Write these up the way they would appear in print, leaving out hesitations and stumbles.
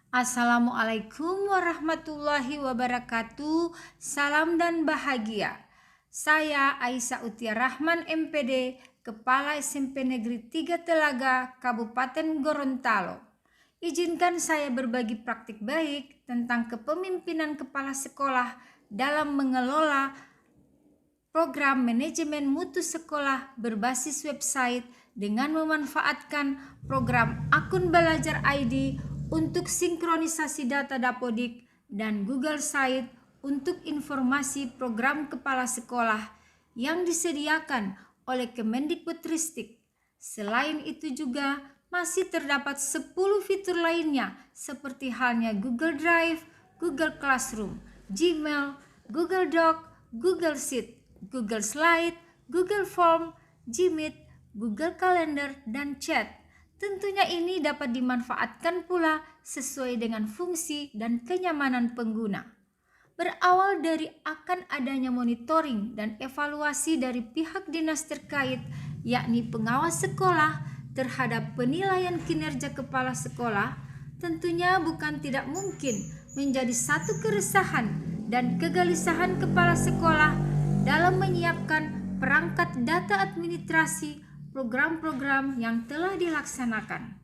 Assalamualaikum warahmatullahi wabarakatuh. Salam dan bahagia. Saya Aisyah Utia Rahman MPD, Kepala SMP Negeri 3 Telaga, Kabupaten Gorontalo. Izinkan saya berbagi praktik baik tentang kepemimpinan kepala sekolah dalam mengelola program manajemen mutu sekolah berbasis website dengan memanfaatkan program akun belajar ID untuk sinkronisasi data Dapodik dan Google Site untuk informasi program kepala sekolah yang disediakan oleh Kemendikbudristek. Selain itu juga masih terdapat 10 fitur lainnya seperti halnya Google Drive, Google Classroom, Gmail, Google Doc, Google Sheet, Google Slide, Google Form, Gmeet, Google Calendar, dan Chat. Tentunya ini dapat dimanfaatkan pula sesuai dengan fungsi dan kenyamanan pengguna. Berawal dari akan adanya monitoring dan evaluasi dari pihak dinas terkait, yakni pengawas sekolah terhadap penilaian kinerja kepala sekolah, tentunya bukan tidak mungkin menjadi satu keresahan dan kegelisahan kepala sekolah dalam menyiapkan perangkat data administrasi program-program yang telah dilaksanakan.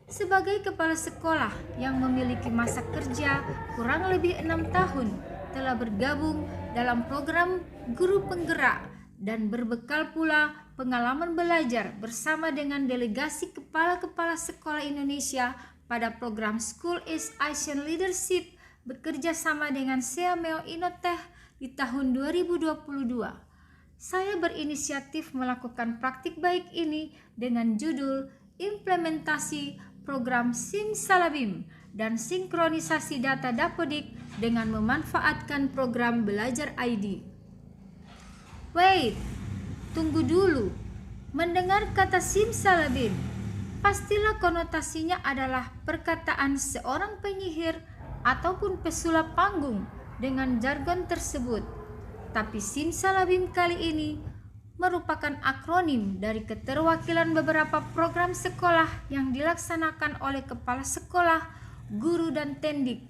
Sebagai kepala sekolah yang memiliki masa kerja kurang lebih 6 tahun, telah bergabung dalam program guru penggerak dan berbekal pula pengalaman belajar bersama dengan delegasi kepala-kepala sekolah Indonesia pada program School is Asian Leadership bekerja sama dengan Seameo Innotech di tahun 2022. Saya berinisiatif melakukan praktik baik ini dengan judul Implementasi Program Simsalabim dan Sinkronisasi Data Dapodik dengan memanfaatkan program Belajar ID. Wait, tunggu dulu. Mendengar kata simsalabim, pastilah konotasinya adalah perkataan seorang penyihir ataupun pesulap panggung dengan jargon tersebut. Tapi simsalabim kali ini merupakan akronim dari keterwakilan beberapa program sekolah yang dilaksanakan oleh kepala sekolah, guru, dan tendik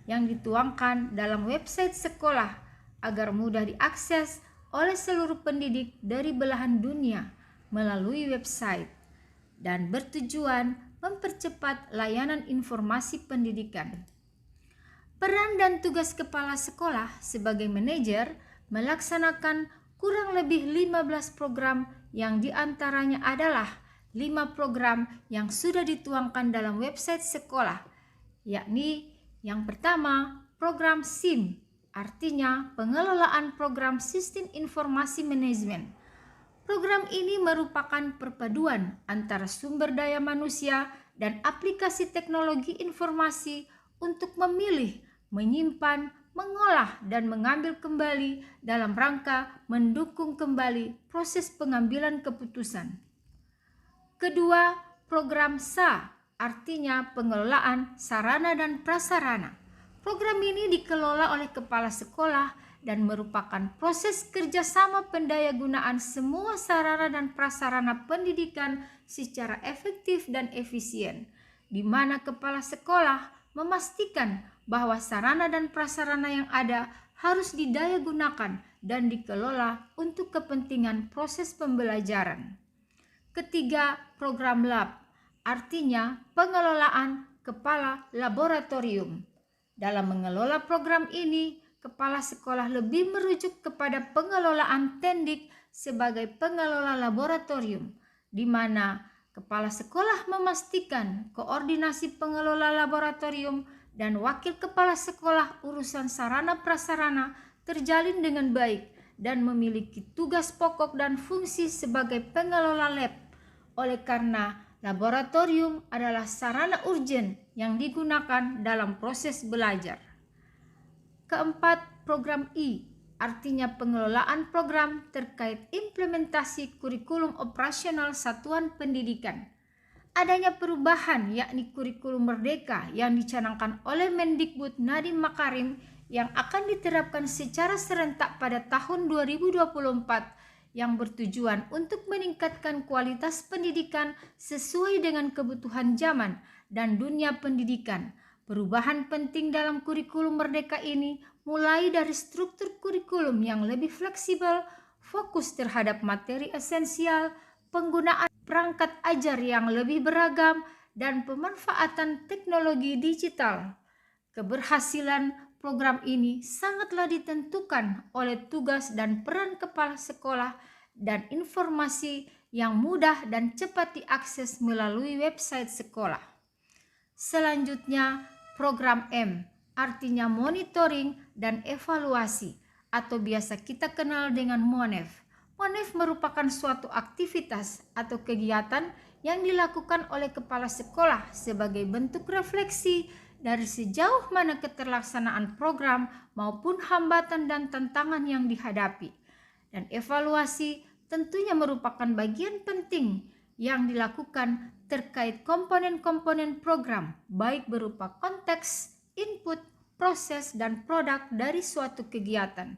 yang dituangkan dalam website sekolah agar mudah diakses oleh seluruh pendidik dari belahan dunia melalui website dan bertujuan mempercepat layanan informasi pendidikan. Peran dan tugas kepala sekolah sebagai manajer melaksanakan kurang lebih 15 program yang diantaranya adalah 5 program yang sudah dituangkan dalam website sekolah, yakni yang pertama program SIM, artinya pengelolaan program sistem informasi manajemen. Program ini merupakan perpaduan antara sumber daya manusia dan aplikasi teknologi informasi untuk memilih, menyimpan, mengolah dan mengambil kembali dalam rangka mendukung kembali proses pengambilan keputusan. Kedua, program SA, artinya pengelolaan sarana dan prasarana. Program ini dikelola oleh kepala sekolah dan merupakan proses kerjasama pendayagunaan semua sarana dan prasarana pendidikan secara efektif dan efisien, di mana kepala sekolah memastikan bahwa sarana dan prasarana yang ada harus didayagunakan dan dikelola untuk kepentingan proses pembelajaran. Ketiga, program lab, artinya pengelolaan kepala laboratorium. Dalam mengelola program ini, kepala sekolah lebih merujuk kepada pengelolaan tendik sebagai pengelola laboratorium, di mana kepala sekolah memastikan koordinasi pengelola laboratorium dan wakil kepala sekolah urusan sarana prasarana terjalin dengan baik dan memiliki tugas pokok dan fungsi sebagai pengelola lab. Oleh karena laboratorium adalah sarana urgen yang digunakan dalam proses belajar. Keempat, program I, artinya pengelolaan program terkait implementasi kurikulum operasional satuan pendidikan. Adanya perubahan yakni kurikulum merdeka yang dicanangkan oleh Mendikbud Nadiem Makarim yang akan diterapkan secara serentak pada tahun 2024 yang bertujuan untuk meningkatkan kualitas pendidikan sesuai dengan kebutuhan zaman dan dunia pendidikan. Perubahan penting dalam kurikulum Merdeka ini mulai dari struktur kurikulum yang lebih fleksibel, fokus terhadap materi esensial, penggunaan perangkat ajar yang lebih beragam, dan pemanfaatan teknologi digital. Keberhasilan program ini sangatlah ditentukan oleh tugas dan peran kepala sekolah dan informasi yang mudah dan cepat diakses melalui website sekolah. Selanjutnya, program M, artinya monitoring dan evaluasi, atau biasa kita kenal dengan MONEV. MONEV merupakan suatu aktivitas atau kegiatan yang dilakukan oleh kepala sekolah sebagai bentuk refleksi dari sejauh mana keterlaksanaan program maupun hambatan dan tantangan yang dihadapi. Dan evaluasi tentunya merupakan bagian penting yang dilakukan terkait komponen-komponen program, baik berupa konteks, input, proses, dan produk dari suatu kegiatan.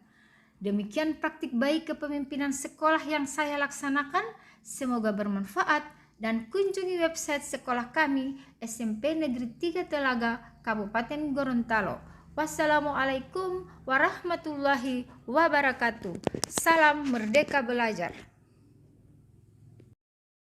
Demikian praktik baik kepemimpinan sekolah yang saya laksanakan. Semoga bermanfaat dan kunjungi website sekolah kami SMP Negeri 3 Telaga, Kabupaten Gorontalo. Wassalamualaikum warahmatullahi wabarakatuh. Salam Merdeka Belajar.